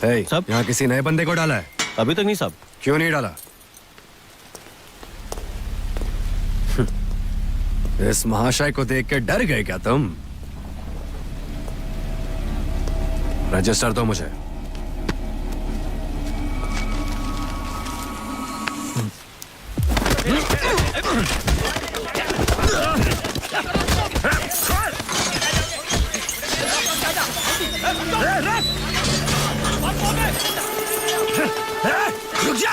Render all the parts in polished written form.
hey, साहब? यहाँ किसी नए बंदे को डाला है? अभी तक नहीं साहब। क्यों नहीं डाला? इस महाशय को देख के डर गए क्या तुम? रजिस्टर दो मुझे। रुक जा!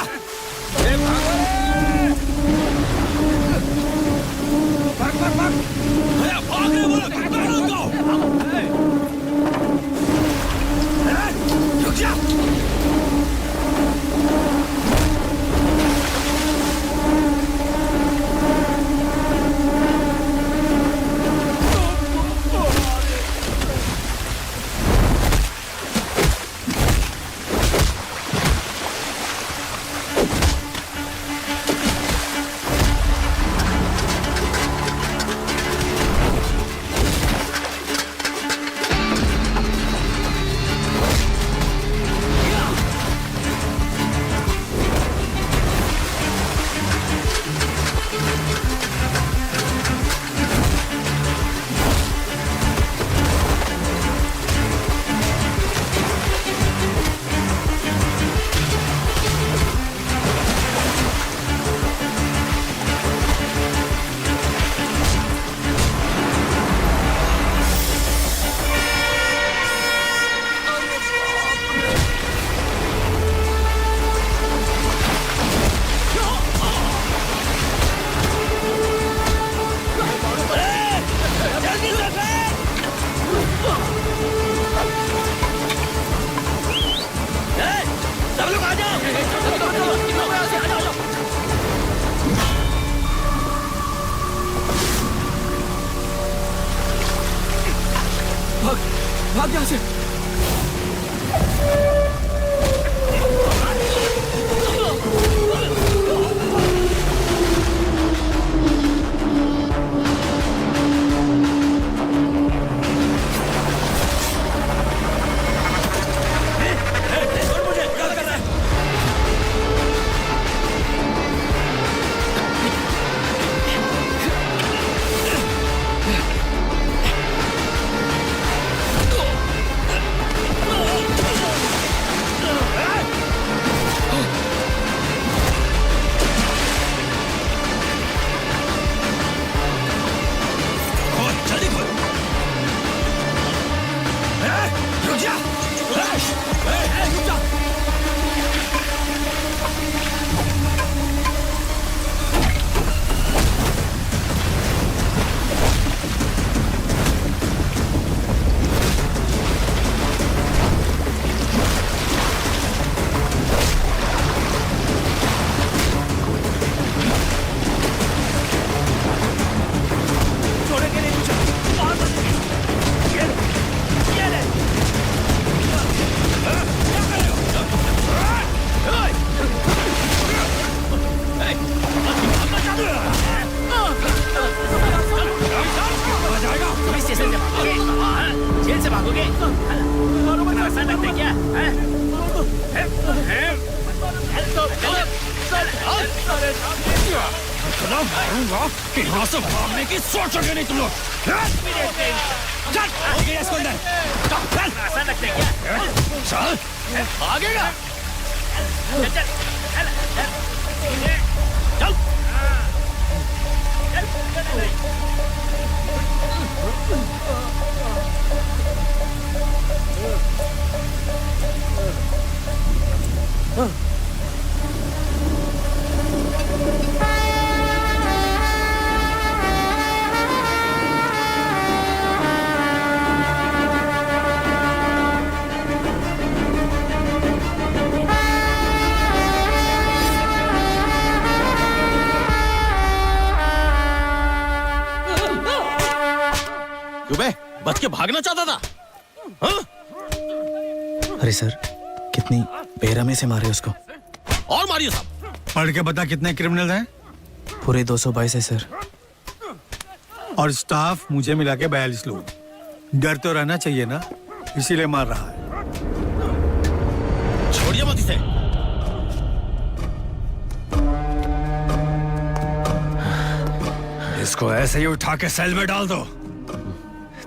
भाग रहे बोलो, रुक जा! भाग यहाँ से। बच के भागना चाहता था। हाँ? अरे सर, कितनी बेरहमी से मारे उसको। और मारिए साहब। पढ़ के बता कितने क्रिमिनल हैं? पूरे 222 है सर। और स्टाफ मुझे मिला के 42 लोग। डर तो रहना चाहिए ना, इसीलिए मार रहा है। मत इसे। इसको ऐसे ही उठा के सेल में डाल दो,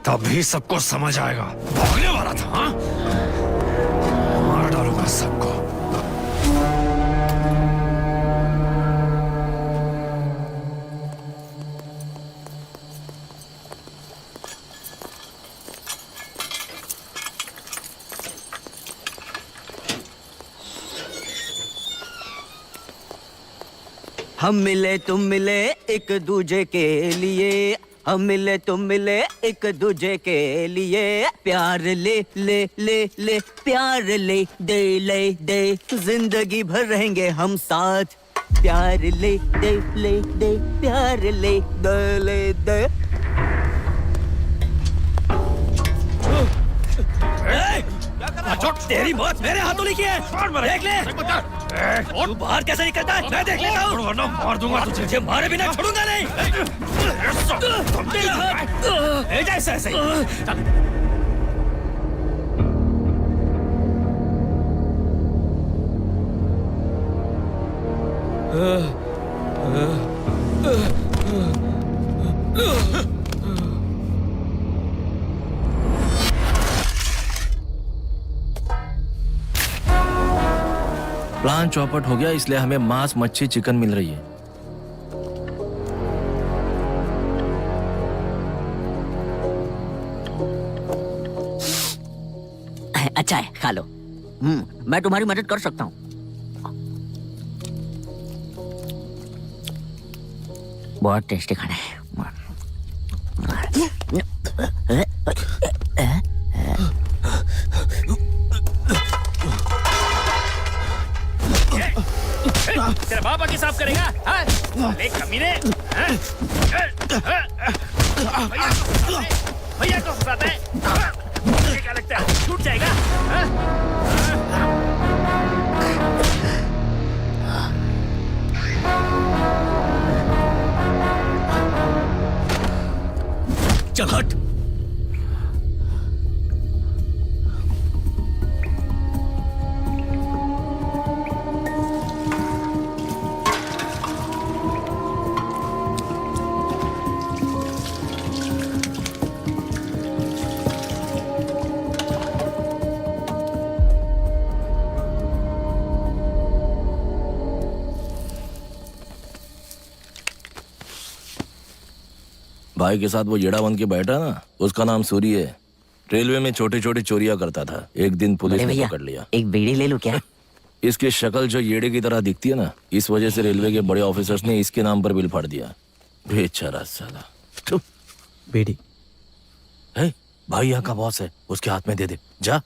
तभी सबको समझ आएगा। भागने वाला था, हाँ? मार डालूंगा सबको। हम मिले तुम मिले एक दूजे के लिए, हम मिले तुम मिले एक दूजे के लिए, प्यार ले ले ले ले प्यार ले दे जिंदगी भर रहेंगे हम साथ, प्यार ले दे प्यार ले दे। तेरी मौत मेरे हाथों लिखी है। देख ले। तू बाहर कैसे निकलता है मैं देख लेता हूँ। मार दूंगा तुझे, मारे बिना छोड़ूंगा नहीं। ऐसे प्लान चौपट हो गया, इसलिए हमें मांस मच्छी चिकन मिल रही है। अच्छा है, खा लो। मैं तुम्हारी मदद कर सकता हूँ। बहुत टेस्टी खाना है। तेरा बाप आके साफ करेगा? हाँ? ले कमीने। भैया को फंसाता है। मुझे क्या लगता है छूट जाएगा? चल हट। भाई के साथ वो येड़ा बन के बैठा ना, उसका नाम सूरी है। रेलवे में छोटी छोटी चोरियां करता था। एक दिन पुलिस ने पकड़ लिया। एक बीड़ी ले लूं क्या? इसकी शक्ल जो येड़े की तरह दिखती है ना, इस वजह से रेलवे के बड़े ऑफिसर्स ने इसके नाम पर बिल फाड़ दिया। बेचारा साला। बेड़ी है भाई, यहाँ का बॉस है, उसके हाथ में दे दे जा।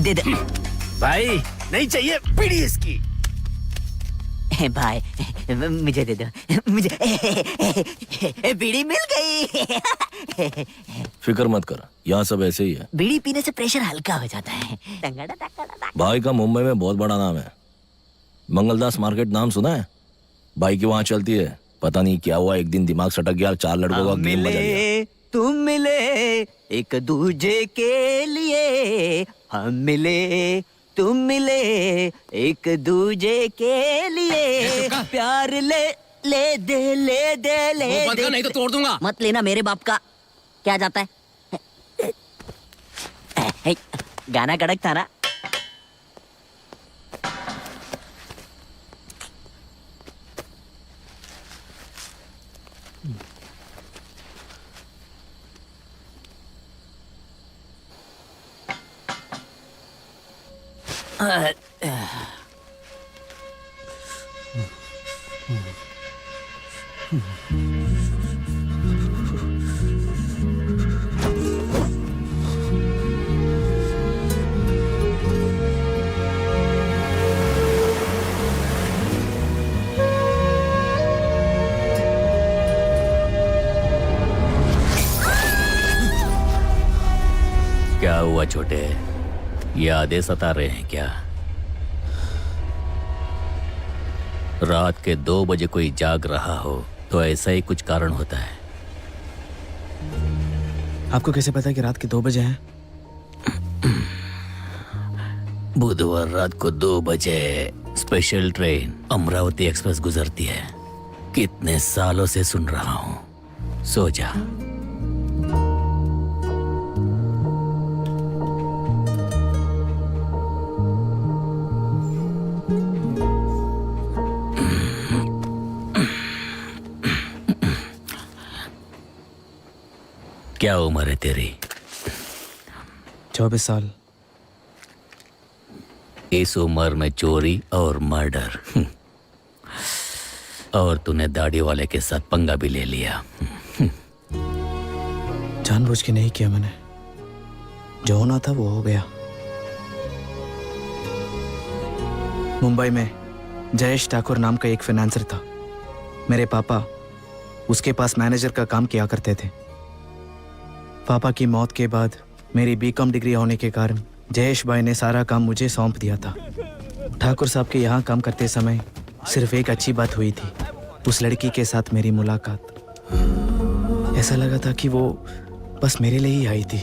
दे दे। भाई नहीं चाहिए बीड़ी इसकी। भाई मुझे दे दो, मुझे बीड़ी मिल गई। फिक्र मत कर, यहाँ सब ऐसे ही है। बीड़ी पीने से प्रेशर हल्का हो जाता है। भाई का मुंबई में बहुत बड़ा नाम है। मंगलदास मार्केट नाम सुना है? भाई की वहाँ चलती है। पता नहीं क्या हुआ, एक दिन दिमाग सटक गया, 4 लड़कों का गेम बजा दिया। तुम मिले एक दूजे के लिए, हम मिले तुम मिले एक दूजे के लिए, प्यार ले ले दे नहीं तो तोड़ दूंगा। मत लेना मेरे बाप का। क्या जाता है? गाना कड़क था ना। क्या हुआ छोटे? यादें सता रहे हैं क्या? रात के 2 बजे कोई जाग रहा हो तो ऐसा ही कुछ कारण होता है। आपको कैसे पता कि रात के 2 बजे हैं? बुधवार रात को 2 बजे स्पेशल ट्रेन अमरावती एक्सप्रेस गुजरती है। कितने सालों से सुन रहा हूं। सो जा। क्या उम्र है तेरी? 24 साल। इस उम्र में चोरी और मर्डर, और तूने दाढ़ी वाले के साथ पंगा भी ले लिया। जानबूझ के नहीं किया मैंने, जो होना था वो हो गया। मुंबई में जयेश ठाकुर नाम का एक फाइनेंसर था। मेरे पापा उसके पास मैनेजर का काम किया करते थे। पापा की मौत के बाद मेरी बीकॉम डिग्री होने के कारण जयेश भाई ने सारा काम मुझे सौंप दिया था। ठाकुर साहब के यहाँ काम करते समय सिर्फ एक अच्छी बात हुई थी, उस लड़की के साथ मेरी मुलाकात। ऐसा लगा था कि वो बस मेरे लिए ही आई थी।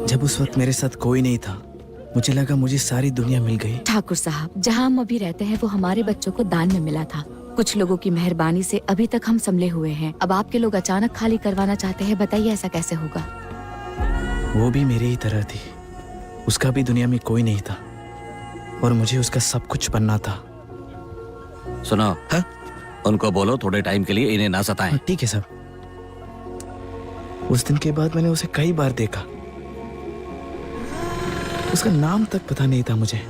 जब उस वक्त मेरे साथ कोई नहीं था, मुझे लगा मुझे सारी दुनिया मिल गई। ठाकुर साहब, जहाँ हम अभी रहते हैं वो हमारे बच्चों को दान में मिला था। कुछ लोगों की मेहरबानी से अभी तक हम संभले हुए हैं। अब आपके लोग अचानक खाली करवाना चाहते हैं, बताइए ऐसा कैसे होगा? वो भी मेरी ही तरह थी, उसका भी दुनिया में कोई नहीं था और मुझे उसका सब कुछ बनना था। सुनो, उनको बोलो थोड़े टाइम के लिए इन्हें ना सताएं। ठीक है साहब। उस दिन के बाद मैंने उसे कई बार देखा। उसका नाम तक पता नहीं था मुझे।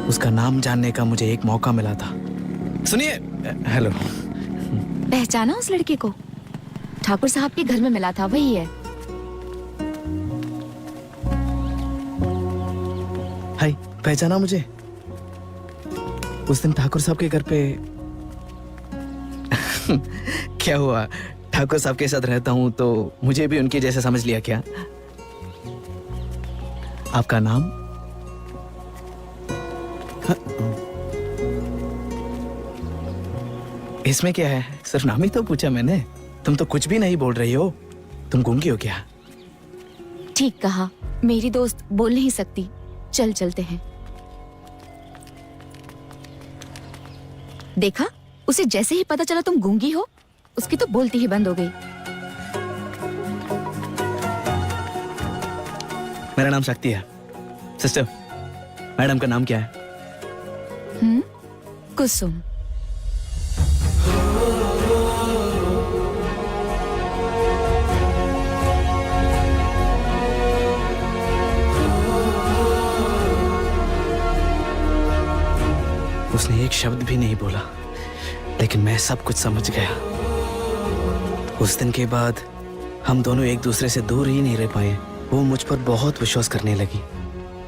उसका नाम जानने का मुझे एक मौका मिला था। सुनिए, हेलो। पहचाना उस लड़के को? ठाकुर साहब के घर में मिला था, वही है। हाय, पहचाना मुझे? उस दिन ठाकुर साहब के घर पे क्या हुआ? ठाकुर साहब के साथ रहता हूं तो मुझे भी उनके जैसे समझ लिया क्या? आपका नाम? इसमें क्या है? सिर्फ नाम ही तो पूछा मैंने। तुम तो कुछ भी नहीं बोल रही हो। तुम गूंगी हो क्या? ठीक कहा, मेरी दोस्त बोल नहीं सकती। चल चलते हैं। देखा, उसे जैसे ही पता चला तुम गूंगी हो, उसकी तो बोलती ही बंद हो गई। मेरा नाम शक्ति है। सिस्टर, मैडम का नाम क्या है? कुसुम। उसने एक शब्द भी नहीं बोला, लेकिन मैं सब कुछ समझ गया। उस दिन के बाद हम दोनों एक दूसरे से दूर ही नहीं रह पाए। वो मुझ पर बहुत विश्वास करने लगी।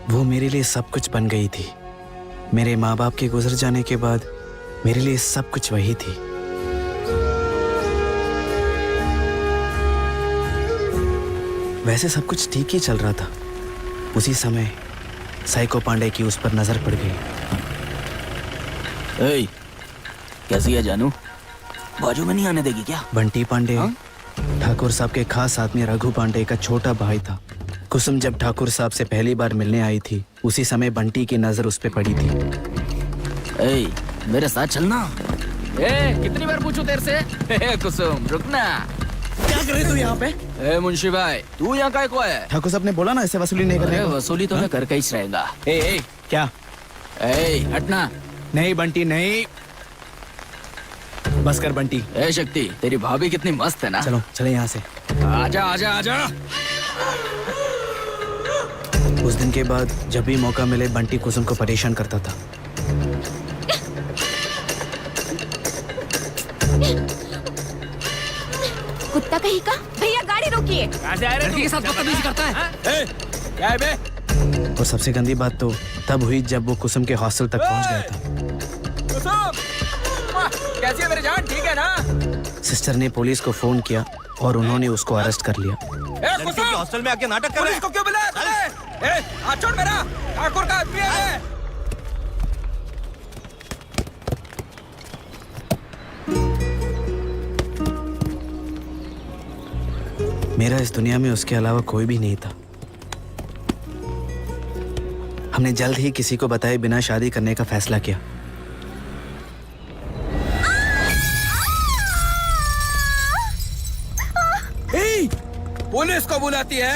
वो मेरे लिए सब कुछ बन गई थी। मेरे माँ बाप के गुजर जाने के बाद मेरे लिए सब कुछ वही थी। वैसे सब कुछ ठीक ही चल रहा था। उसी समय साइको पांडे की उस पर नजर पड़ गई। कैसी है जानू? बाजू में नहीं आने देगी क्या? बंटी पांडे ठाकुर साहब के खास आदमी रघु पांडे का छोटा भाई था। कुसुम जब ठाकुर साहब से पहली बार मिलने आई थी, उसी समय बंटी की नजर उस पे पड़ी थी। मेरे साथ चलना। कितनी बार पूछूं तेरे से? कुसुम रुकना। क्या कर रहे तू यहाँ पे? मुंशी भाई, तू यहाँ काय को है? ठाकुर साहब ने बोला ना ऐसे वसूली नहीं करने को। वसूली तो मैं करके ही रहेगा। क्या? हटना। नहीं बंटी नहीं। बस कर बंटी। शक्ति, तेरी भाभी कितनी मस्त है ना। चलो चले यहाँ से। आजा आजा आजा। उस दिन के बाद जब भी मौका मिले बंटी कुसुम को परेशान करता था। कुत्ता कहीं का। भैया गाड़ी रोकिए। लड़की के साथ बदतमीजी करता है। क्या है बे? और सबसे गंदी बात तो तब हुई जब वो कुसुम के हॉस्टल तक पहुंच गया था। कुसुम, कैसी है मेरी जान? ठीक है ना? सिस्टर ने पुलिस को फोन किया और उन्होंने उसको अरेस्ट कर लिया। हॉस्टल में आके नाटक कर रहे हैं। पुलिस को क्यों बुलाया? हाथ छोड़ मेरा, ठाकुर का आदमी है। मेरा इस दुनिया में उसके अलावा कोई भी नहीं था। हमने जल्द ही किसी को बताए बिना शादी करने का फैसला किया। पुलिस को बुलाती है।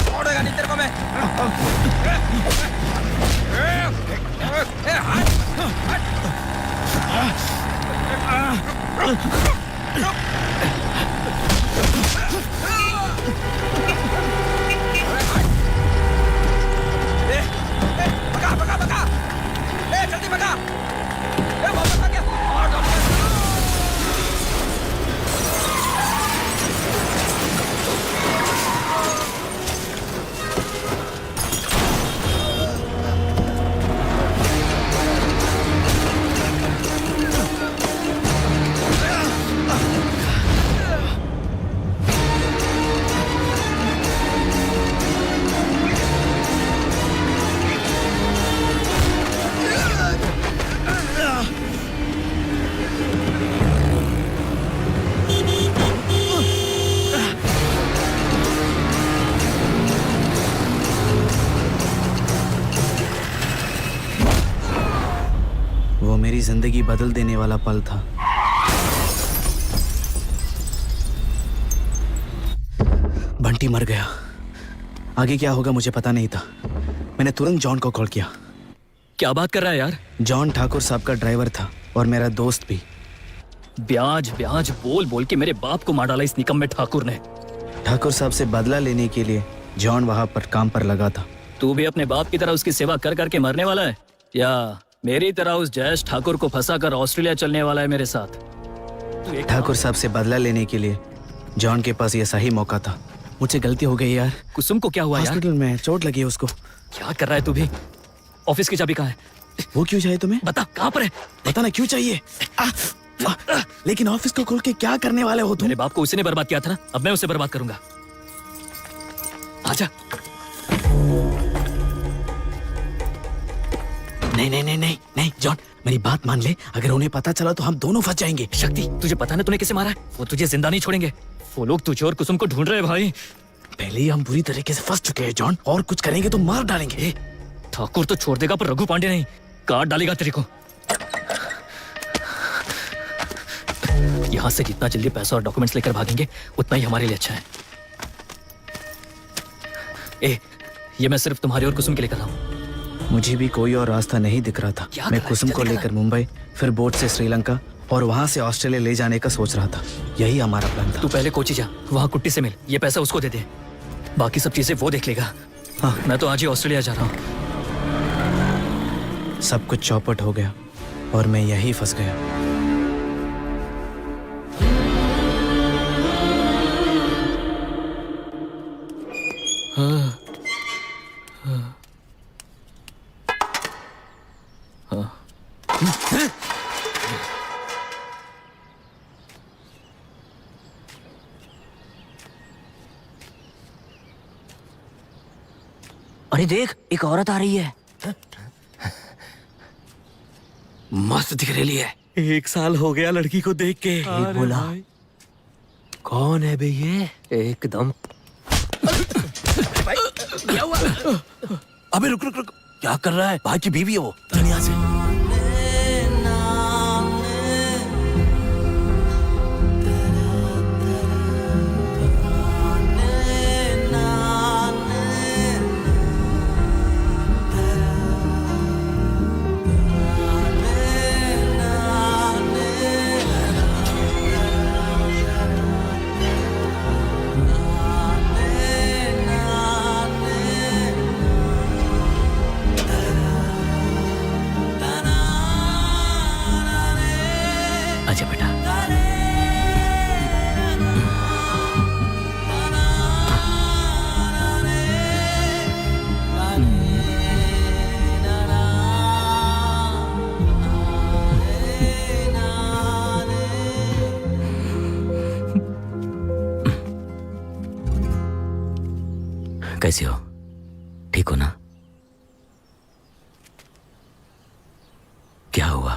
छोड़ेगा नहीं तेरे को मैं। भगा भगा भगा, जल्दी भगा। वापस आ गया। वो मेरी जिंदगी बदल देने वाला पल था। बंटी मर गया। आगे क्या होगा मुझे पता नहीं था। मैंने तुरंत जॉन को कॉल किया। क्या बात कर रहा है यार? जॉन ठाकुर साहब का ड्राइवर था और मेरा दोस्त भी। ब्याज ब्याज बोल बोल के मेरे बाप को मार डाला इस निकम्मे ठाकुर ने। ठाकुर साहब से बदला लेने के लिए जॉन वहां पर काम पर लगा था। तू भी अपने बाप की तरह उसकी सेवा कर करके मरने वाला है, या मेरी तरह उस जयेश ठाकुर को फंसाकर ऑस्ट्रेलिया चलने वाला है मेरे साथ? ठाकुर साहब से बदला लेने के लिए जॉन के पास ये सही मौका था। मुझसे गलती हो गई यार। कुसुम को क्या हुआ यार? हॉस्पिटल में चोट लगी है उसको। क्या कर रहा है तू भी? ऑफिस की चाबी कहाँ है? वो क्यों चाहिए तुम्हें? बता कहाँ पर है? बता ना क्यों चाहिए? लेकिन ऑफिस को खोल के क्या करने वाले हो तुम? मेरे बाप को उसी ने बर्बाद किया था ना, अब मैं उसे बर्बाद करूंगा। आजा। नहीं नहीं नहीं नहीं नहीं जॉन, मेरी बात मान ले। अगर उन्हें पता चला तो हम दोनों फंस जाएंगे। शक्ति, तुझे पता ना तूने किसे मारा है? वो तुझे जिंदा नहीं छोड़ेंगे। वो लोग तुझे और कुसुम को ढूंढ रहे हैं भाई। पहले ही हम बुरी तरीके से फंस चुके हैं जॉन, और कुछ करेंगे तो मार डालेंगे। ठाकुर तो छोड़ देगा पर रघु पांडे नहीं, काट डालेगा तेरे को। यहाँ से जितना जल्दी पैसा और डॉक्यूमेंट्स लेकर भागेंगे उतना ही हमारे लिए अच्छा है। ये मैं सिर्फ तुम्हारे और कुसुम के लिए कर रहा हूँ। मुझे भी कोई और रास्ता नहीं दिख रहा था। मैं कुसुम को लेकर मुंबई, फिर बोट से श्रीलंका और वहाँ से ऑस्ट्रेलिया ले जाने का सोच रहा था। यही हमारा प्लान था। तू पहले कोची जा, वहाँ कुट्टी से मिल, ये पैसा उसको दे दे, बाकी सब चीजें वो देख लेगा। हाँ, मैं तो आज ही ऑस्ट्रेलिया जा रहा हूँ। सब कुछ चौपट हो गया और मैं यही फंस गया। अरे देख, एक औरत आ रही है। मस्त दिख रही है। 1 साल हो गया लड़की को देख के। बोला कौन है बे ये? एकदम। अबे रुक रुक रुक, क्या कर रहा है? भाई की बीवी है वो। चल यहाँ से। आजा बेटा। कैसे हो? ठीक हो ना? क्या हुआ?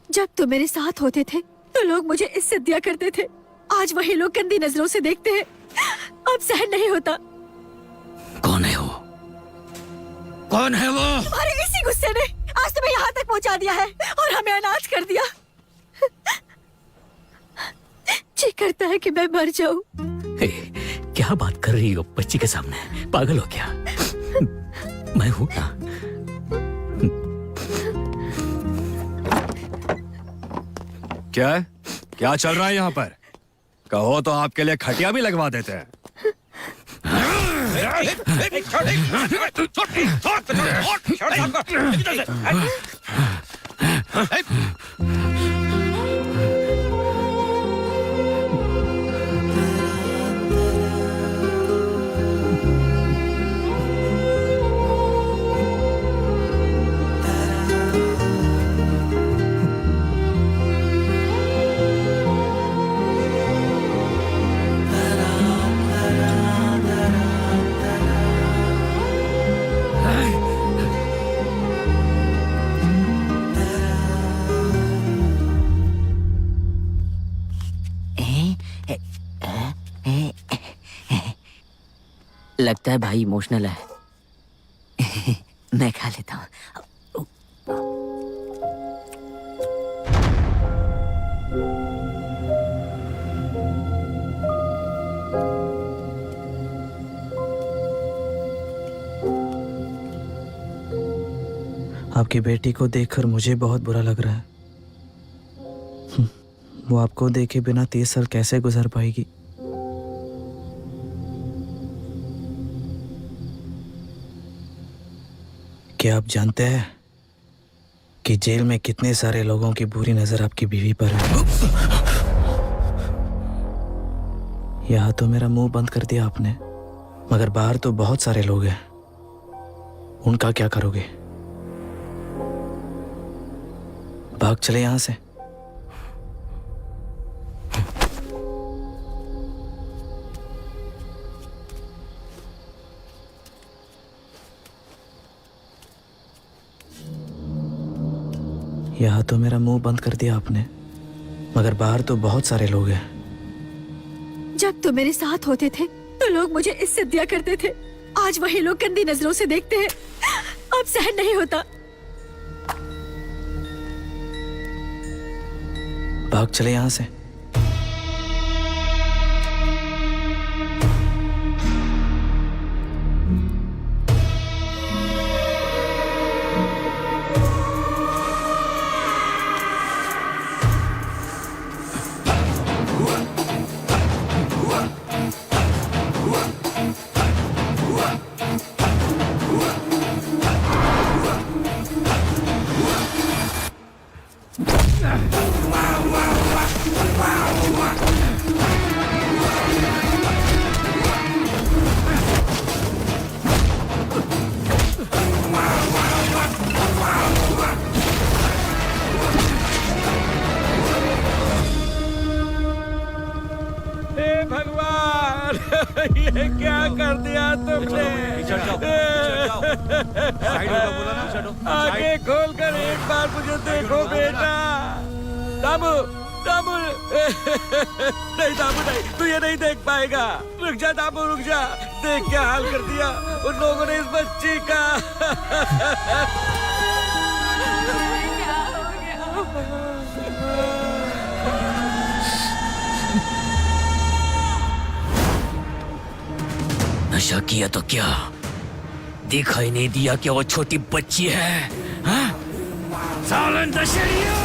जब तुम मेरे साथ होते थे तो लोग मुझे इज्जत दिया करते थे। आज वही लोग गंदी नजरों से देखते हैं। अब सहन नहीं होता। कौन है वो? कौन है वो? तुम्हारे इसी गुस्से ने आज तुम्हें यहाँ तक पहुँचा दिया है और हमें अनाथ कर दिया। जी करता है कि मैं मर जाऊं। हे, क्या बात कर रही हो बच्ची के सामने? पागल हो क्या? मैं हूं ना। क्या है? क्या चल रहा है यहाँ पर? कहो तो आपके लिए खटिया भी लगवा देते हैं। लगता है भाई इमोशनल है। मैं खा लेता हूँ। आपकी बेटी को देखकर मुझे बहुत बुरा लग रहा है। वो आपको देखे बिना 30 साल कैसे गुजार पाएगी? क्या आप जानते हैं कि जेल में कितने सारे लोगों की बुरी नजर आपकी बीवी पर है? यहाँ तो मेरा मुंह बंद कर दिया आपने, मगर बाहर तो बहुत सारे लोग हैं। उनका क्या करोगे? भाग चले यहां से। यहाँ तो मेरा मुंह बंद कर दिया आपने, मगर बाहर तो बहुत सारे लोग हैं। जब तुम मेरे साथ होते थे तो लोग मुझे इज्जत दिया करते थे। आज वही लोग गंदी नजरों से देखते हैं। अब सहन नहीं होता। भाग चले यहां से। ये क्या कर दिया तुमने? आगे खोल कर एक बार मुझे देखो बेटा। दामू, दामू, नहीं दामू नहीं, तू ये नहीं देख पाएगा। रुक जा दामू, रुक जा। देख क्या हाल कर दिया उन लोगों ने इस बच्ची का। नशा किया तो क्या दिखाई नहीं दिया कि वो छोटी बच्ची है? हाँ? सालन दशहरिया!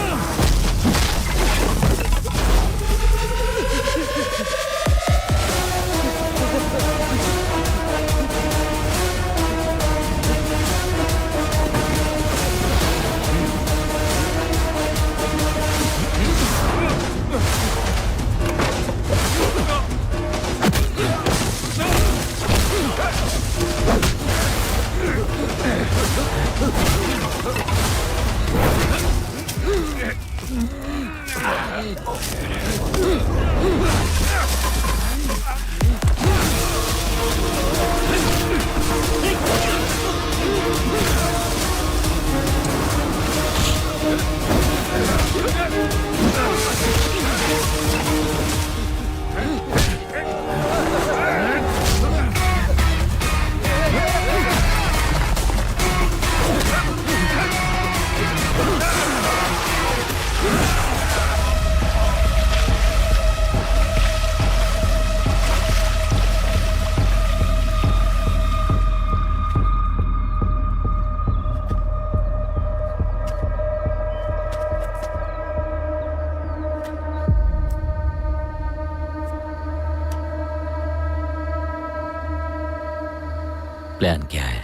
प्लान क्या है?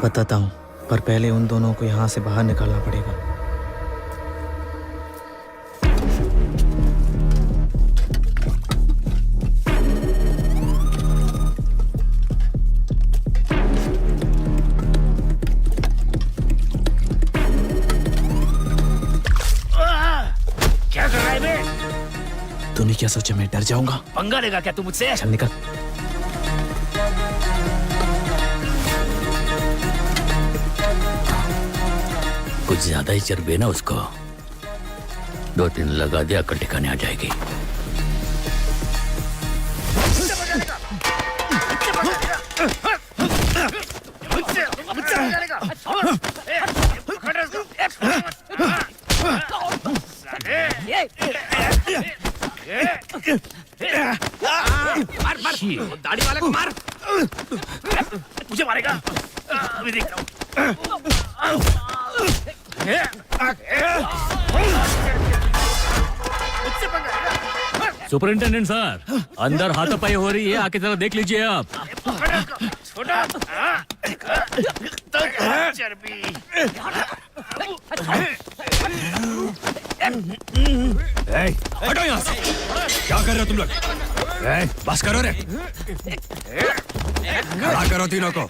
बताता हूँ, पर पहले उन दोनों को यहाँ से बाहर निकालना पड़ेगा। क्या कर रहा है बे? तूने क्या सोचा मैं डर जाऊंगा? पंगा लेगा क्या तू मुझसे? चल निकल। कुछ ज्यादा ही चर्बी है ना उसको। 2-3 लगा दिया, अकल ठिकाने आ जाएगी। मार मार, दाढ़ी वाले को मार। मुझे मारेगा, अभी देख रहा हूँ। सुपरिंटेंडेंट सर, अंदर हाथापाई हो रही है, आके जरा देख लीजिए आप। हटो यहाँ से। क्या कर रहे हो तुम लोग? बस करो रे। खड़ा करो तीनों को।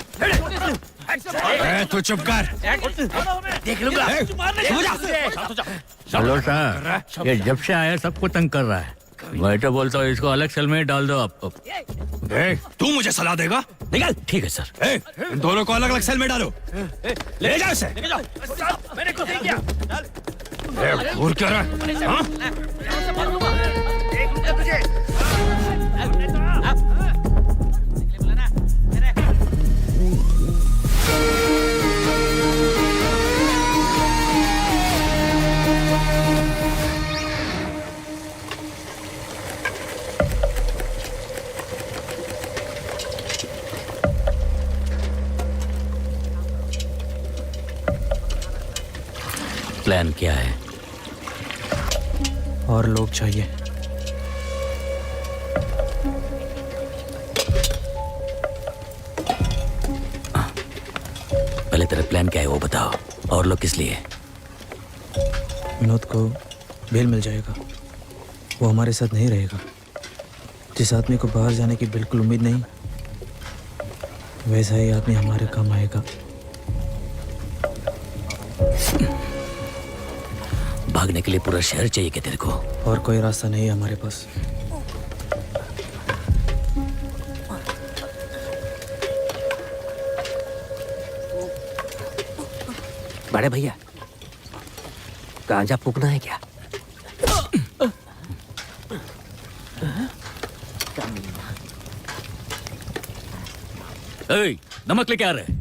तू चुप कर। देख लूंगा। हेलो सर, ये जब से आया सबको तंग कर रहा है। मैं तो बोलता हूँ इसको अलग सेल में डाल दो आप। तू मुझे सलाह देगा? निकल। ठीक है सर। इन दोनों को अलग अलग सेल में डालो। ले जाओ इसे। मैंने कुछ नहीं किया। घूर क्या रहा है? हाँ? प्लान क्या है? और लोग चाहिए। पहले तेरा प्लान क्या है वो बताओ, और लोग किस लिए? विनोद को बेल मिल जाएगा, वो हमारे साथ नहीं रहेगा। जिस आदमी को बाहर जाने की बिल्कुल उम्मीद नहीं, वैसा ही आदमी हमारे काम आएगा। भागने के लिए पूरा शहर चाहिए क्या तेरे को? और कोई रास्ता नहीं है हमारे पास। बड़े भैया, गांजा फूकना है क्या? ए, नमक लेके आ रहे?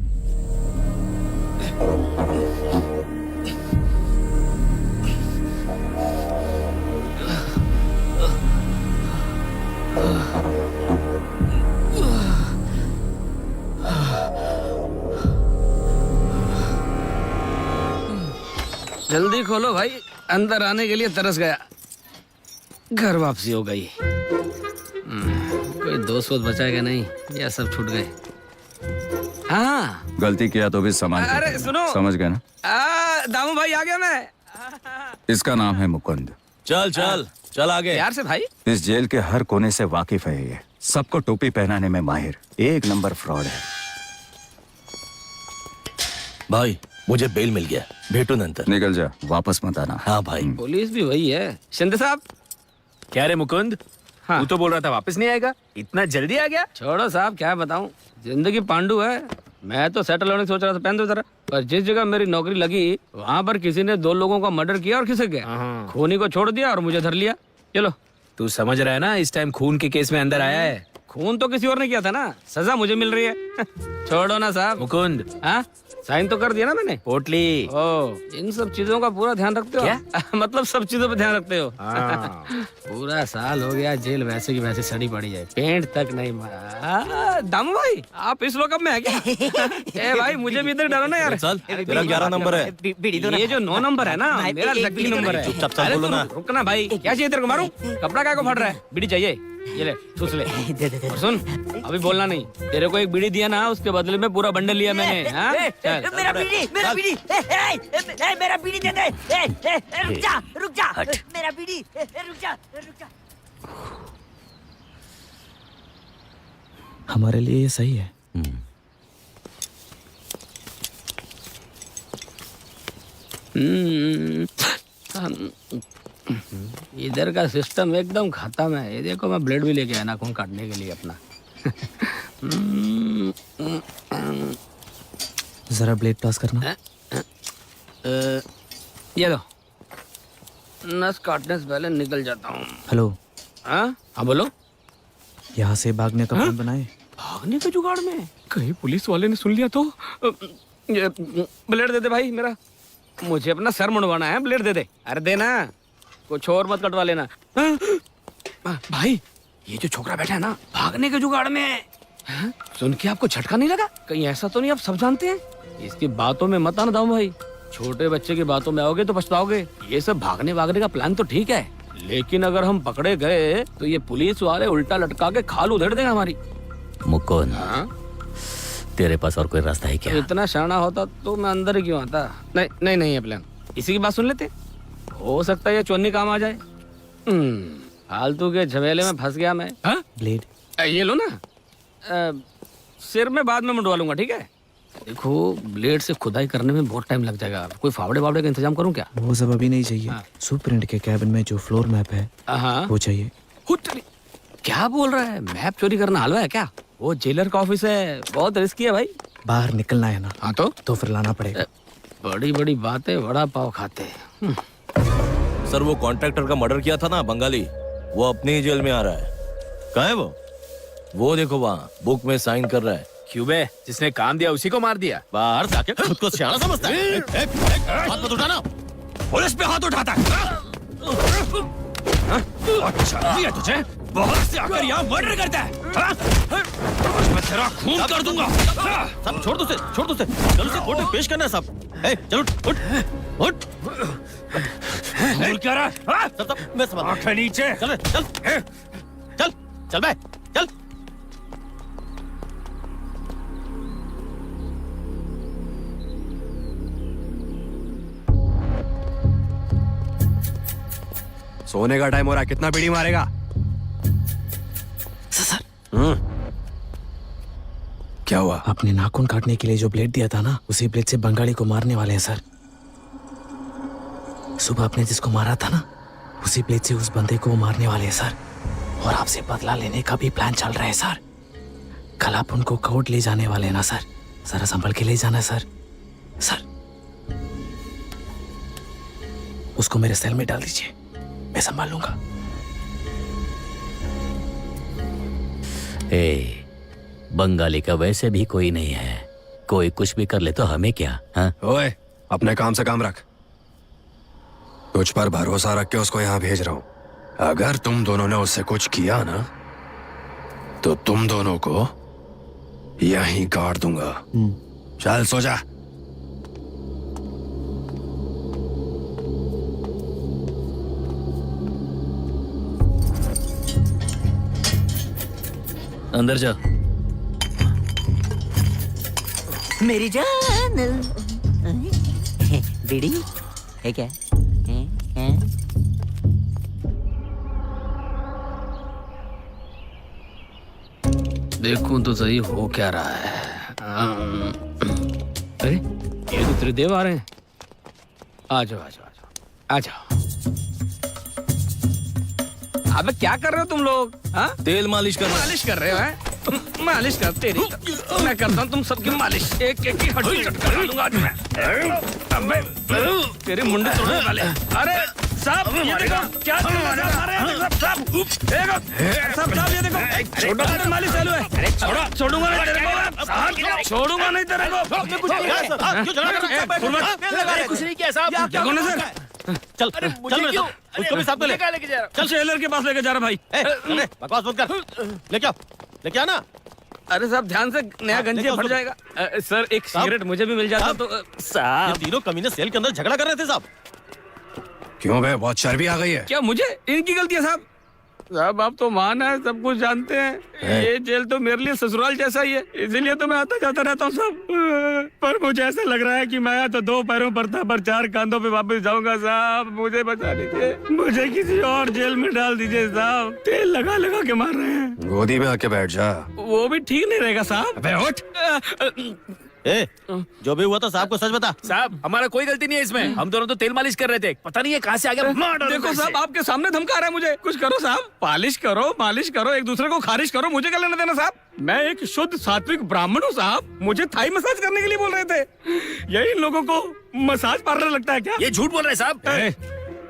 जल्दी खोलो भाई, अंदर आने के लिए तरस गया। घर वापसी हो गई। कोई दोस्त वोस्त बचाएगा नहीं, या सब छूट गए। हाँ, गलती किया तो भी समझ अरे सुनो, समझ गए ना? दामू भाई आ गया मैं। इसका नाम है मुकुंद। चल चल चल आगे। प्यार से भाई। इस जेल के हर कोने से वाकिफ है ये। सबको टोपी पहनाने में माहिर, एक नंबर फ्रॉड है। भाई मुझे बेल मिल गया, भेटू नंतर. निकल जा, वापस मत आना. हाँ भाई. पुलिस भी वही है. शिंदे साहब. क्या रे मुकुंद, हाँ. तू तो बोल रहा था वापस नहीं आएगा, इतना जल्दी आ गया? छोड़ो साहब, क्या बताऊं, जिंदगी पांडु है. मैं तो सेटल होने की सोच रहा था, पहन दो जरा. पर जिस जगह मेरी नौकरी लगी वहाँ पर किसी ने 2 लोगों का मर्डर किया और खिसक गया. खूनी को छोड़ दिया और मुझे धर लिया. चलो. तू समझ रहा है ना, इस टाइम खून के केस में अंदर आया है. खून तो किसी और ने किया था ना, सजा मुझे मिल रही है. छोड़ो ना साहब. मुकुंद, हाँ, साइन तो कर दिया ना मैंने. पोटली. ओ, इन सब चीजों का पूरा ध्यान रखते हो? क्या? मतलब सब चीजों पे ध्यान रखते हो? हाँ। पूरा साल हो गया, जेल वैसे की वैसे सड़ी पड़ी है, पेंट तक नहीं मारा. दामू भाई, आप इस लोकअप में है क्या? ए भाई, मुझे भी इधर डालो ना यार. चल, तेरा 11 नंबर है. ये जो 9 9 है ना, मेरा लकी नंबर है. चुपचाप चल, अरे बोलो तू ना. रुकना भाई, क्या चाहिए तेरे को? मारूं? कपड़ा क्या को फट रहा है? बीड़ी चाहिए? ये ले, ठूस ले. और सुन, अभी बोलना नहीं. तेरे को एक बीड़ी दिया ना, उसके बदले में पूरा बंडल लिया मैंने. हाँ? चल. मेरा बीड़ी मेरा बीड़ी मेरा बीड़ी दे दे. रुक जा मेरा बीड़ी रुक जा. हमारे लिए ये सही है. इधर का सिस्टम एकदम खत्म है. ये देखो, मैं ब्लेड भी लेके आया नाखून काटने के लिए अपना. जरा ब्लेड पास करना. ये लो. नस काटने से पहले निकल जाता हूँ. हेलो, हाँ हाँ, बोलो. यहाँ से भागने का प्लान बनाए. भागने के जुगाड़ में कहीं पुलिस वाले ने सुन लिया तो. ये ब्लेड दे दे भाई मेरा, मुझे अपना सर मुंडवाना है. ब्लेड दे दे. अरे देना, कुछ और मत कटवा लेना. भाई, ये जो छोकरा बैठा है ना, भागने के जुगाड़ में है. सुन के आपको झटका नहीं लगा? कहीं ऐसा तो नहीं आप सब जानते हैं? इसकी बातों में मत आना दाऊ भाई. छोटे बच्चे की बातों में आओगे तो पछताओगे. ये सब भागने भागने का प्लान तो ठीक है, लेकिन अगर हम पकड़े गए तो ये पुलिस वाले उल्टा लटका के खाल उधेड़ देंगे हमारी. मुकुंद, तेरे पास और कोई रास्ता है क्या? इतना शाना होता तो मैं अंदर ही क्यों आता. नहीं नहीं नहीं, है प्लान. इसी की बात सुन लेते, हो सकता है ये चोन्नी काम आ जाए. फालतू के झमेले में फंस गया मैं. ब्लेड. ये लो ना. सिर में बाद में मुंडवा लूंगा, ठीक है? देखो, ब्लेड से खुदाई करने में बहुत टाइम लग जाएगा. कोई फावड़े वावड़े का इंतजाम करूं क्या? वो सब अभी नहीं चाहिए. सुपरिंट के कैबिन में जो फ्लोर मैप है हाँ. वो चाहिए. क्या बोल रहा है? मैप चोरी करना हलवा है क्या? वो जेलर का ऑफिस है, बहुत रिस्की है भाई. बाहर निकलना है ना. हाँ तो फिर लाना पड़ेगा. बड़ी बड़ी बातें वड़ा पाव खाते. सर, वो कॉन्ट्रैक्टर का मर्डर किया था ना, बंगाली, वो अपनी ही जेल में आ रहा है. कहाँ है वो देखो वहाँ बुक में साइन कर रहा है. क्यों बे, जिसने काम दिया उसी को मार दिया? बाहर जाके खुद को सियाना समझता है. हाथ मत उठाना. पुलिस पे हाथ उठाता है. अच्छा नहीं है तुझे? बाहर से आकर यहाँ मर्डर करता है. आज मैं तेरा खून कर दूंगा. सब छोड़ दो उसे. चल उसे कोर्ट में पेश करना है सब. चलो उठ. बोल क्या रहा है? सब मैं समझ. आंखें नीचे. चल बे, चल. सोने का टाइम हो रहा है, कितना बीड़ी मारेगा? सर, क्या हुआ? आपने नाखून काटने के लिए जो ब्लेड दिया था ना, उसी ब्लेड से बंगाली को मारने वाले हैं सर. सुबह आपने जिसको मारा था ना, उसी ब्लेड से उस बंदे को मारने वाले हैं सर. और आपसे बदला लेने का भी प्लान चल रहा है सर. कल आप उनको कोर्ट ले जाने वाले हैं ना सर. जरा संभल के ले जाना सर. सर, उसको मेरे सेल में डाल दीजिए, मैं संभाल लूंगा. बंगाली का वैसे भी कोई नहीं है. कोई कुछ भी कर ले तो हमें क्या? हाँ? ओए, अपने काम से काम रख. तुझ पर भरोसा रख के उसको यहाँ भेज रहा हूँ. अगर तुम दोनों ने उससे कुछ किया ना, तो तुम दोनों को यहीं गाड़ दूंगा. चल सो जा. अंदर जा. मेरी जान. बीड़ी है क्या? देखूं तो सही हो क्या रहा है. अरे ये तो त्रिदेव आ रहे हैं। आ जाओ आ जाओ आ जाओ आ जाओ। अबे क्या कर रहे हो तुम लोग? हाँ, तेल मालिश कर मालिश कर रहे हो? हैं? मालिश कर तेरी मैं करता हूँ तुम सबकी मालिश। एक एक की हड्डी कट कर दूंगा आज मैं। अबे तेरी मुंडी तोड़ने वाले। अरे साहब ये देखो क्या कर रहे हैं साहब। साहब ये देखो छोटा मालिश चालू है। अरे छोड़ूंगा नहीं तेरे को, छोड़ूंगा नहीं तेरे को। कुछ नहीं किया साहब। क्या कौन है सर? चल क्यों? उसको भी साथ में लेके जा रहा। चल टेलर के पास लेके जा रहा भाई। बकवास मत कर, लेके आना। अरे साहब ध्यान से, नया गंजिया फट जाएगा। सर एक सिगरेट मुझे भी मिल जाता तो। ये तीनों कमीने सेल के अंदर झगड़ा कर रहे थे साहब। क्यों बे, बहुत चर्बी आ गई है? क्या मुझे इनकी गलती है साहब? साहब आप तो मान है, सब कुछ जानते हैं। ये जेल तो मेरे लिए ससुराल जैसा ही है, इसीलिए तो मैं आता जाता रहता हूँ साहब। पर मुझे ऐसा लग रहा है कि मैं तो 2 पैरों पर था पर 4 कांधों पे वापस जाऊंगा साहब। मुझे बचा लीजिए, मुझे किसी और जेल में डाल दीजिए साहब। तेल लगा लगा के मार रहे हैं। गोदी में आके बैठ जा। वो भी ठीक नहीं रहेगा साहब। अबे उठ। जो भी हुआ तो साहब को सच बता। साहब हमारा कोई गलती नहीं है इसमें, हम दोनों तो तेल मालिश कर रहे थे, पता नहीं है कहाँ से आ गया। देखो साहब आपके सामने धमका रहा है मुझे। कुछ करो साहब, पालिश करो, मालिश करो, एक दूसरे को खारिज करो, मुझे क्या लेना देना साहब। मैं एक शुद्ध सात्विक ब्राह्मण हूँ साहब। मुझे थाई मसाज करने के लिए बोल रहे थे। यही लोगों को मसाज पार्लर लगता है क्या? ये झूठ बोल रहे साहब।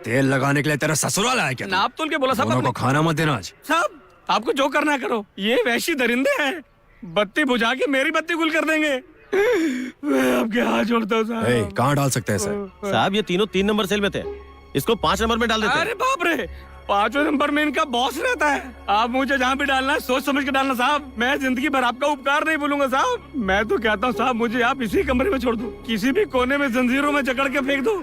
तेल लगाने के लिए तेरा ससुराल आया क्या? नाप तोल के बोला साहब। दोनों को खाना मत देना आज। साहब आपको जो करना है करो, ये वैशी दरिंदे हैं, बत्ती बुझा के मेरी बत्ती गुल कर देंगे। मैं आपके हाथ जोड़ता हूँ साहब। कहाँ डाल सकते हैं इसे? साहब ये तीनों 3 नंबर सेल में थे, इसको 5 नंबर में डाल देते। अरे बाप रे, 5वें नंबर में इनका बॉस रहता है। आप मुझे जहाँ भी डालना है सोच समझ के डालना साहब। मैं जिंदगी भर आपका उपकार नहीं भूलूंगा साहब। मैं तो कहता हूँ साहब मुझे आप इसी कमरे में छोड़ दो, किसी भी कोने में जंजीरों में जकड़ के फेंक दो।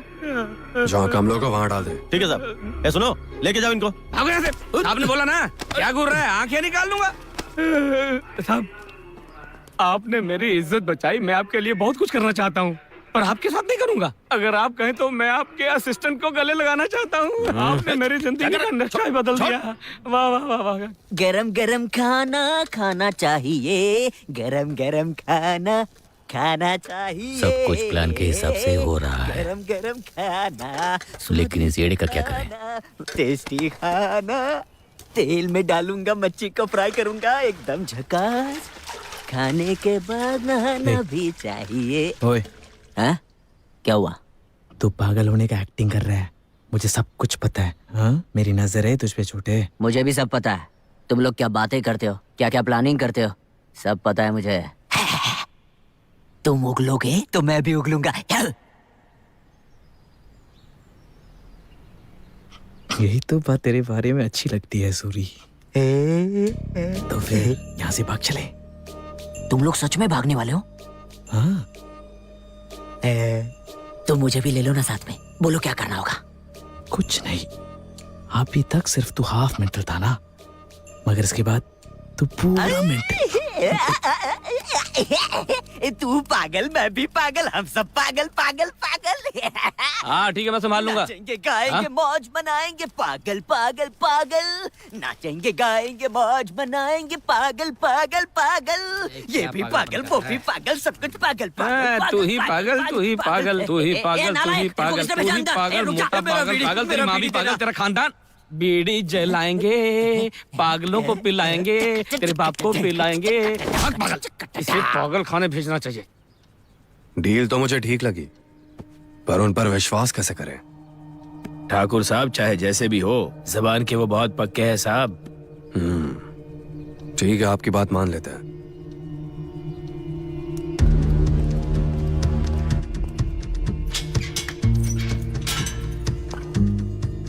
जहाँ कम लोग हो वहाँ डाल दे। ठीक है साहब। ए सुनो, लेके जाओ इनको। भागो यहाँ से। आपने बोला ना, क्या घूर रहा है, आंखें निकाल दूंगा। साहब आपने मेरी इज्जत बचाई, मैं आपके लिए बहुत कुछ करना चाहता हूँ, पर आपके साथ नहीं करूंगा। अगर आप कहें तो मैं आपके असिस्टेंट को गले लगाना चाहता हूँ। आपने मेरी जिंदगी का नक्शा ही बदल दिया। वाह वाह वाह वाह। गरम गरम खाना खाना चाहिए, गरम गरम खाना खाना चाहिए। सब कुछ प्लान के हिसाब से हो रहा है। गरम गरम खाना, लेकिन इस येड़े का क्या करें? टेस्टी खाना, तेल में डालूंगा, मच्छी को फ्राई करूंगा, एकदम झकास। खाने के बाद नहाना भी चाहिए। ओए, हाँ? क्या हुआ? तू पागल होने का एक्टिंग कर रहा है, मुझे सब कुछ पता है। हाँ, मेरी नजर है तुझ पे झूठे। मुझे भी सब पता है। तुम लोग क्या बातें करते हो, क्या क्या प्लानिंग करते हो, सब पता है मुझे। तुम उगलोगे तो मैं भी उगलूंगा। यही तो बात तेरे बारे में अच्छी लगती है सूरी। तो फिर यहाँ से भाग चले। तुम लोग सच में भागने वाले हो? हाँ। तो मुझे भी ले लो ना साथ में। बोलो क्या करना होगा? कुछ नहीं, अभी तक सिर्फ तू हाफ मेंटल था ना, मगर इसके बाद तू पूरा मेंटल। तू पागल, मैं भी पागल, हम सब पागल पागल पागल। हाँ ठीक है, मैं संभाल लूंगा। नाचेंगे गाएंगे मौज मनाएंगे, पागल पागल पागल। नाचेंगे गाएंगे मौज मनाएंगे, पागल पागल पागल। ये भी पागल, वो भी पागल, सब कुछ पागल पागल। तू ही पागल, तू ही पागल, तू ही पागल, तू ही पागल, तू ही पागल, मोटा पागल, पागल, तेरी माँ भी पागल, तेरा खानदान। बीड़ी जलाएंगे, पागलों को पिलाएंगे, तेरे बाप को पिलाएंगे। पागल, इसे पागल खाने भेजना चाहिए। डील तो मुझे ठीक लगी, पर उन पर विश्वास कैसे करें? ठाकुर साहब चाहे जैसे भी हो, जबान के वो बहुत पक्के हैं साहब। ठीक है, आपकी बात मान लेते हैं।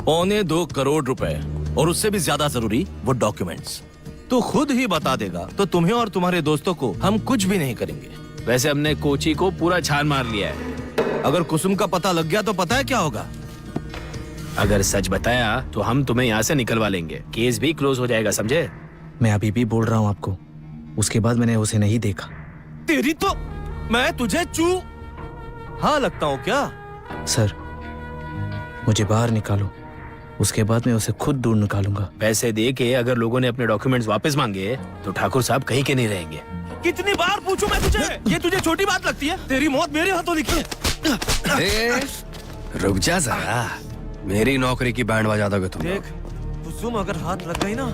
पौने 2 करोड़ रुपए, और उससे भी ज्यादा जरूरी वो डॉक्यूमेंट्स। तू खुद ही बता देगा तो तुम्हें और तुम्हारे दोस्तों को हम कुछ भी नहीं करेंगे। वैसे हमने कोची को पूरा छान मार लिया है। अगर कुसुम का पता लग गया तो पता है क्या होगा? अगर सच बताया तो हम तुम्हें यहाँ से निकलवा लेंगे, केस भी क्लोज हो जाएगा, समझे? मैं अभी भी बोल रहा हूँ आपको, उसके बाद मैंने उसे नहीं देखा। तेरी तो मैं तुझे हाँ लगता हूँ क्या? सर, मुझे बाहर निकालो, उसके बाद मैं उसे खुद ढूंढ निकालूंगा। पैसे दे के अगर लोगों ने अपने डॉक्यूमेंट्स वापस मांगे तो ठाकुर साहब कहीं के नहीं रहेंगे। कितनी बार पूछूं मैं तुझे, ये तुझे छोटी बात लगती है? तेरी मौत मेरे हाथों लिखी है। ए, रुक जा जरा, मेरी नौकरी की बैंड बजा दोगे तुम। देख, कुसुम अगर हाथ लग गई ना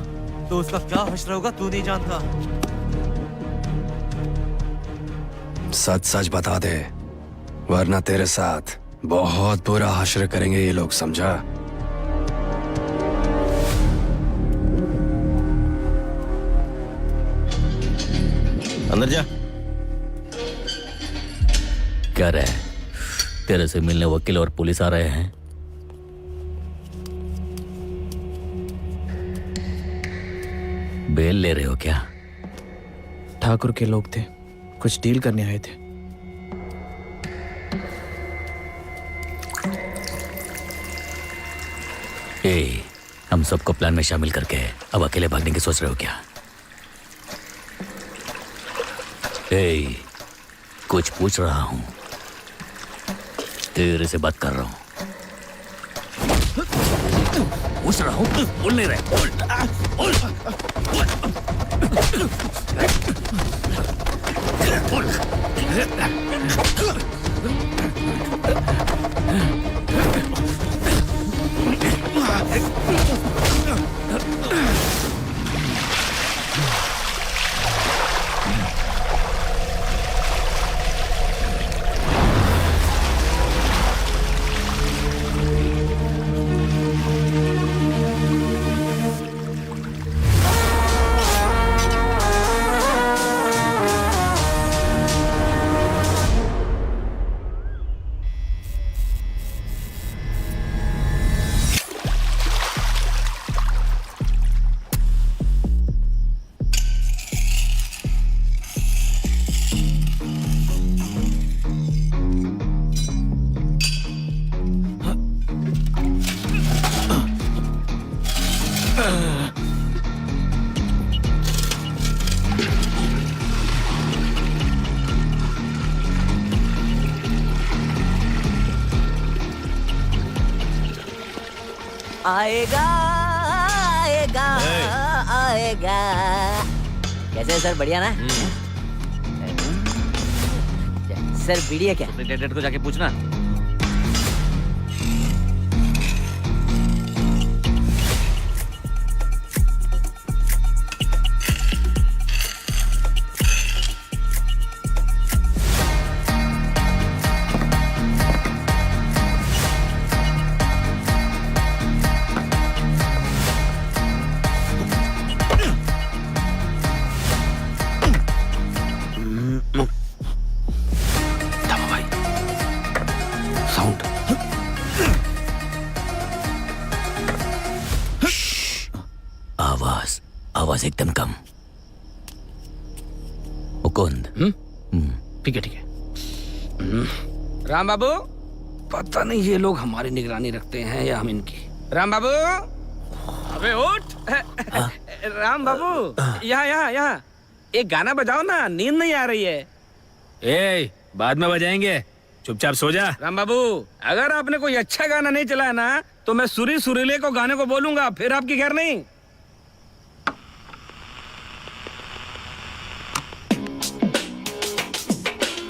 तो उसका क्या हश्र होगा तू नहीं जानता। सच सच बता दे, वरना तेरे साथ बहुत बुरा हश्र करेंगे ये लोग, समझा? अंदर जा। क्या रहे? तेरे से मिलने वकील और पुलिस आ रहे हैं। बेल ले रहे हो क्या? ठाकुर के लोग थे, कुछ डील करने आए थे। ए, हम सबको प्लान में शामिल करके अब अकेले भागने की सोच रहे हो क्या? ए, कुछ पूछ रहा हूं, तेरे से बात कर रहा हूं। पूछ रहा हूं, बोल नहीं रहे। बोल, आएगा आएगा आएगा। कैसे है सर, बढ़िया ना? सर बीड़ी है क्या? डेट को जाके पूछना। आवाज एकदम कम। मुकुंद। ठीक है। राम बाबू, पता नहीं ये लोग हमारी निगरानी रखते हैं या हम इनकी। राम बाबू, अबे उठ। राम बाबू, यहाँ एक गाना बजाओ ना, नींद नहीं आ रही है। ए, बाद में बजाएंगे, चुपचाप सो जा। राम बाबू, अगर आपने कोई अच्छा गाना नहीं चलाया ना तो मैं सुरीले को गाने को बोलूंगा, फिर आपकी खैर नहीं।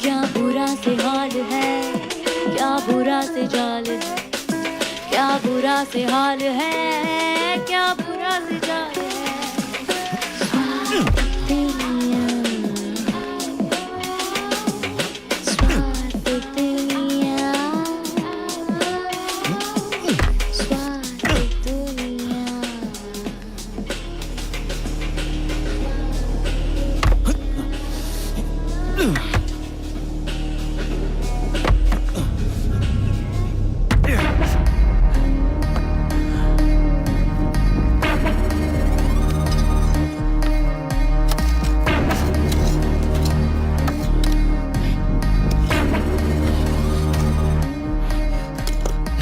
क्या बुरा से हाल है, क्या बुरा से जाल है, क्या बुरा से हाल है, क्या बुरा से जाल है।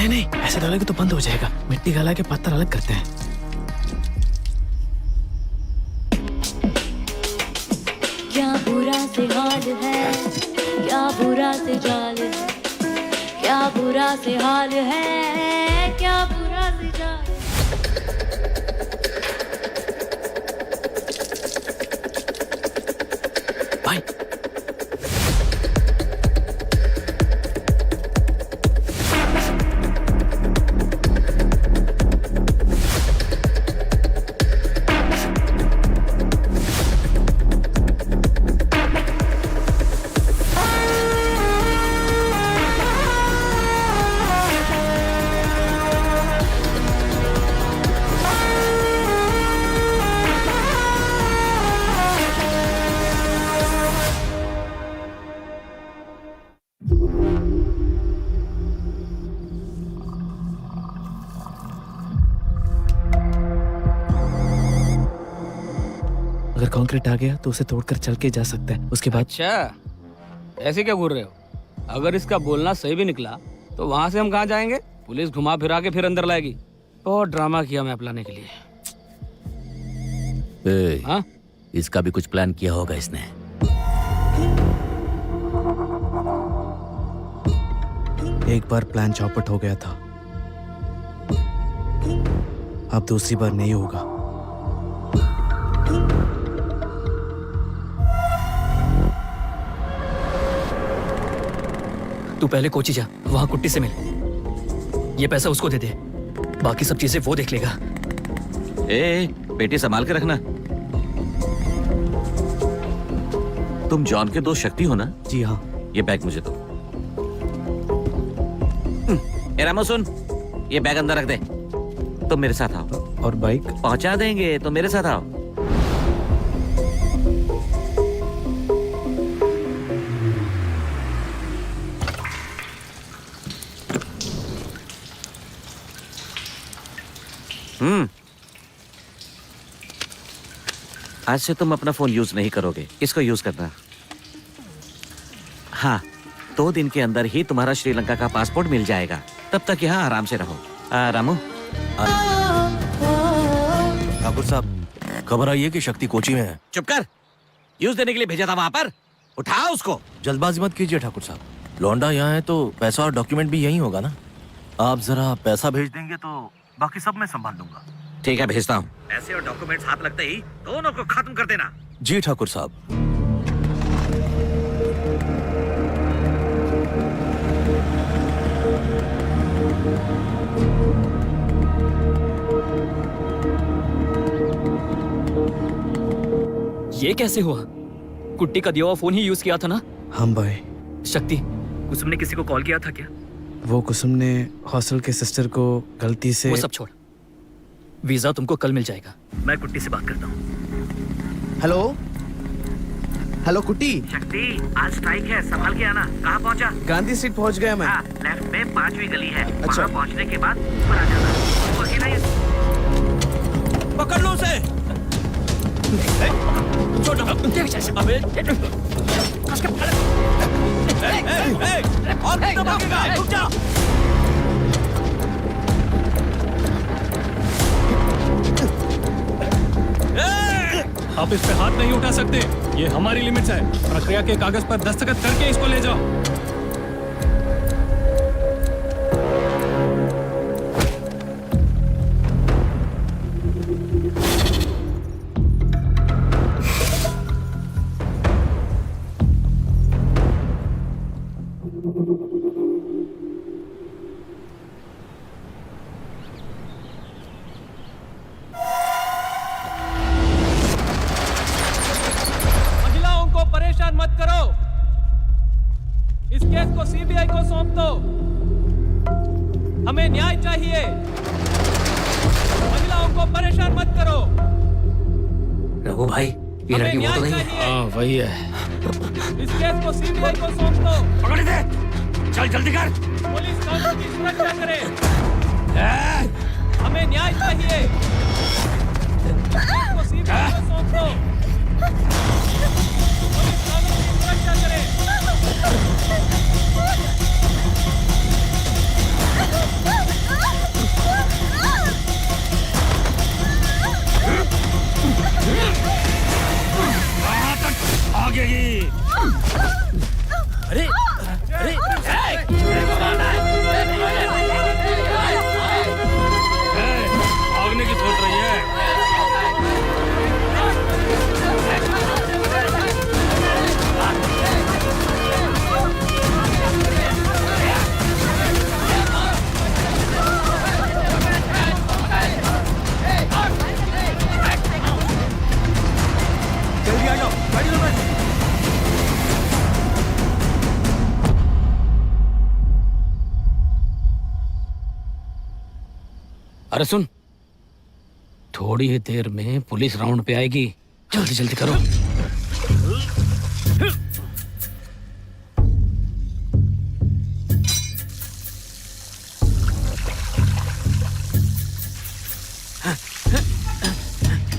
नहीं, ऐसे डालोगे तो बंद हो जाएगा। मिट्टी गला के पत्थर अलग करते हैं। क्या बुरा से हाल है, क्या बुरा से जाल है, क्या बुरा से हाल है, क्या बुरा से जाल है। भाई अगर कंक्रीट आ गया तो उसे तोड़कर चल के जा सकता है, उसके बाद अच्छा, ऐसे क्या घूर रहे हो? अगर इसका बोलना सही भी निकला तो वहां से हम कहाँ जाएंगे? पुलिस घुमा फिरा के फिर अंदर लाएगी। बहुत ड्रामा किया मैप लाने के लिए। हाँ? इसका भी कुछ प्लान किया होगा इसने। एक बार प्लान चौपट हो गया था, अब दूसरी बार नहीं होगा। तू पहले कोची जा, वहां कुट्टी से मिल। ये पैसा उसको दे दे, बाकी सब चीजें वो देख लेगा। ए, बेटी संभाल के रखना। तुम जॉन के दोस्त शक्ति हो ना? जी हाँ। ये बैग मुझे दो। ए रामो सुन, ये बैग अंदर रख दे। तुम मेरे साथ आओ। और बाइक? पहुंचा देंगे, तो मेरे साथ आओ। आज से तुम अपना फोन यूज नहीं करोगे, इसको यूज करना। हाँ, 2 दिन के अंदर ही तुम्हारा श्रीलंका का पासपोर्ट मिल जाएगा। तब तक यहाँ आराम से रहो। रामू, ठाकुर साहब, खबर आई है कि शक्ति कोची में है। चुप कर। यूज देने के लिए भेजा था वहां पर। उठाओ उसको। जल्दबाजी मत कीजिए ठाकुर साहब, लौंडा यहाँ है तो पैसा और डॉक्यूमेंट भी यही होगा ना। आप जरा पैसा भेज देंगे तो बाकी सब मैं संभाल लूंगा। ठीक है, भेजता हूँ। ऐसे और डॉक्यूमेंट्स हाथ लगते ही दोनों को खत्म कर देना। जी ठाकुर साहब। ये कैसे हुआ? कुट्टी का दिया हुआ फोन ही यूज किया था ना? हाँ भाई। शक्ति, कुसुम ने किसी को कॉल किया था क्या? वो कुसुम ने हॉस्टल के सिस्टर को गलती से। वो सब छोड़, वीजा तुमको कल मिल जाएगा। मैं कुट्टी से बात करता हूँ। हेलो हेलो कुट्टी। शक्ति, आज स्ट्राइक है, संभाल के आना। कहाँ पहुँचा? गांधी स्ट्रीट पहुंच गया मैं। लेफ्ट में 5वीं गली है। अच्छा। वहाँ पहुँचने के बाद ऊपर आ जाना। वो अकेला ही है। पकड़ लो उसे। अबे और कितना भागेगा? रुक जा। आप इस पे हाथ नहीं उठा सकते, ये हमारी लिमिट्स है। प्रक्रिया के कागज पर दस्तखत करके इसको ले जाओ। परेशान मत करो, इस केस को सीबीआई को सौंप दो। हमें न्याय चाहिए। महिलाओं को परेशान मत करो। रघु भाई, ये लड़की वो तो नहीं है? हाँ, वही है। इस केस को सीबीआई को सौंप दो। पकड़ दे। चल जल्दी कर। पुलिस कानून की सुरक्षा करे। हमें न्याय चाहिए। इस केस को सीबीआई को सौंप दो। पुलिस कानून की सुरक्षा करे। आगे ही। अरे अरे भागने की अरे सुन, थोड़ी ही देर में पुलिस राउंड पे आएगी, जल्दी जल्दी करो।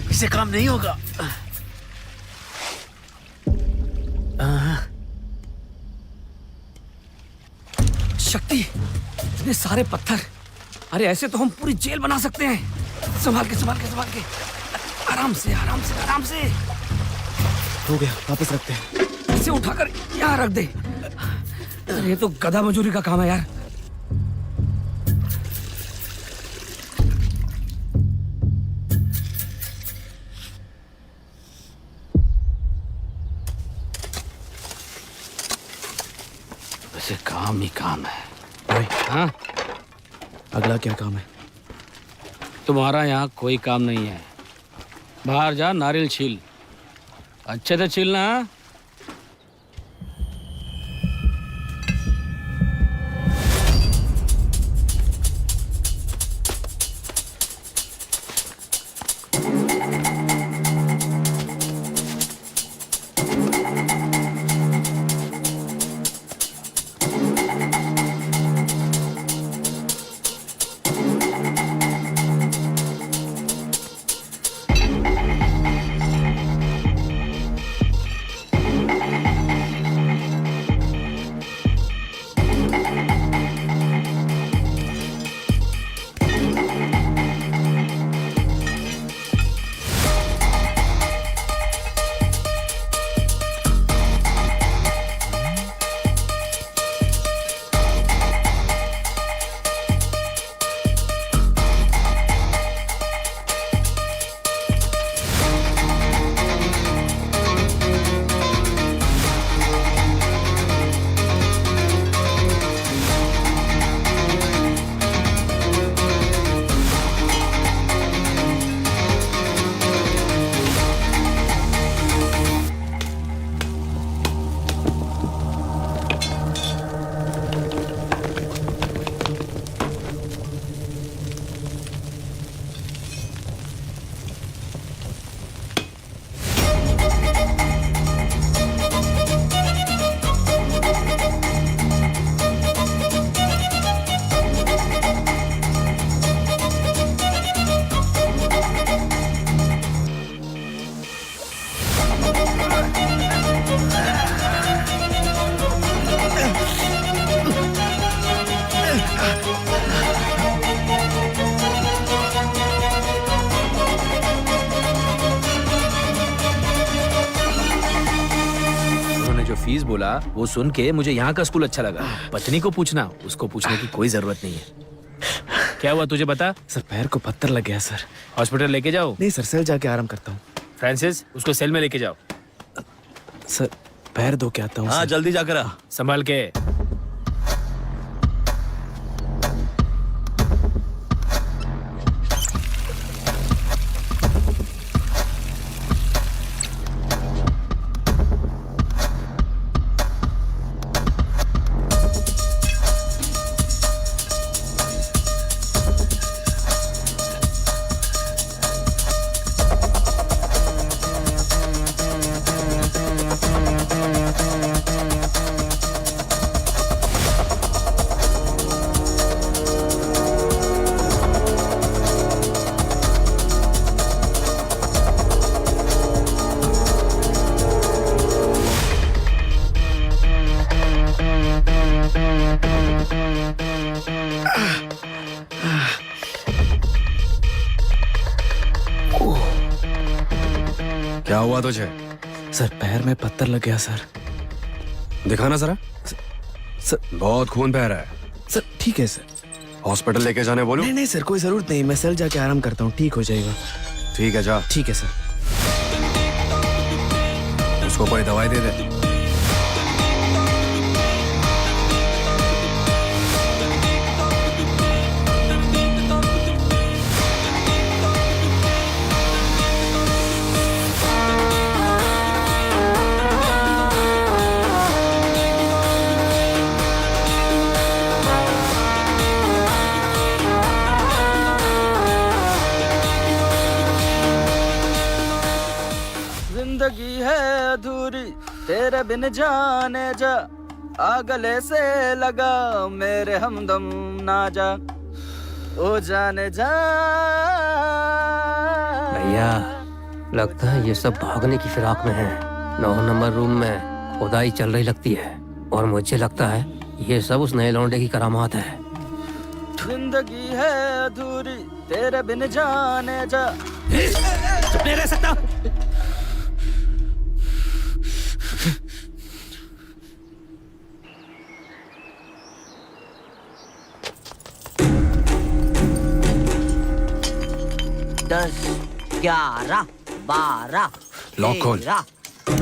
इससे काम नहीं होगा। शक्ति, इतने सारे पत्थर, अरे ऐसे तो हम पूरी जेल बना सकते हैं। संभाल के संभाल के संभाल के, आराम से आराम से आराम से। हो गया, वापस रखते हैं। इसे उठाकर यहाँ रख दे। अरे ये तो गधा मजूरी का काम है यार। वैसे काम ही काम है। भाई, हाँ, अगला क्या काम है? तुम्हारा यहाँ कोई काम नहीं है। बाहर जा, नारियल छील, अच्छे से छीलना। फीस बोला वो सुन के मुझे यहाँ का स्कूल अच्छा लगा। पत्नी को पूछना, उसको पूछने की कोई जरूरत नहीं है। क्या हुआ तुझे बता। सर, पैर को पत्थर लग गया सर। हॉस्पिटल लेके जाओ। नहीं सर, सेल जाके आराम करता हूँ। फ्रांसिस, उसको सेल में लेके जाओ। सर, पैर धो के आता हूँ। हाँ, जल्दी जाकर आ। संभाल के। क्या हुआ तुझे? सर, पैर में पत्थर लग गया सर। दिखाना जरा। सर, बहुत खून बह रहा है। सर ठीक है सर। हॉस्पिटल लेके जाने बोलो। नहीं नहीं सर, कोई जरूरत नहीं, मैं सेल जाके आराम करता हूँ, ठीक हो जाएगा। ठीक है, जा। ठीक है सर। उसको कोई दवाई दे दे। तेरे बिन जाने जा, आ गले से लगा मेरे हमदम ना जा, ओ जाने जा। भैया लगता है ये सब भागने की फिराक में है। 9 नंबर रूम में खुदाई चल रही लगती है और मुझे लगता है ये सब उस नए लौंडे की करामात है। जिंदगी है अधूरी तेरे बिन जाने जा। चुप नहीं रह सकता। दस, 11, 12, लॉक खोल। 13,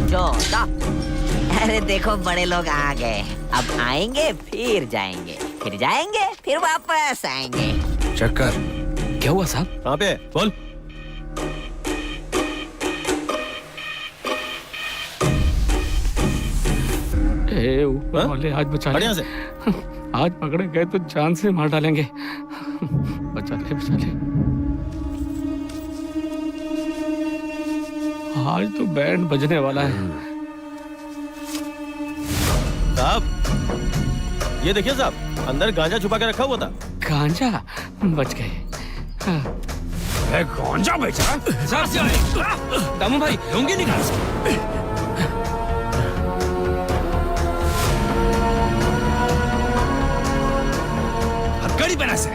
14। अरे देखो बड़े लोग आ गए, अब आएंगे फिर जाएंगे, फिर जाएंगे फिर वापस आएंगे। चेक कर। क्या हुआ साहब? कहाँ पे बोल। ऊपर वाले आज बचा ले। से आज पकड़े गए तो जान से मार डालेंगे। बचा ले बचा ले। आज तो बैंड बजने वाला है। साहब ये देखिए साहब, अंदर गांजा छुपा के रखा हुआ था। गांजा बच गए। गांजा बेचा? दामू भाई लूंगी निकाल। हथकड़ी पहना से।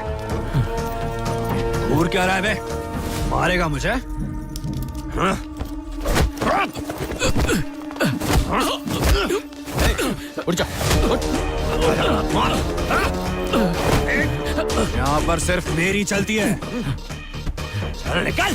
दूर क्या रहा है बे? मारेगा मुझे? हाँ? उठ जा, उठ। यहाँ पर सिर्फ मेरी चलती है। चल निकल।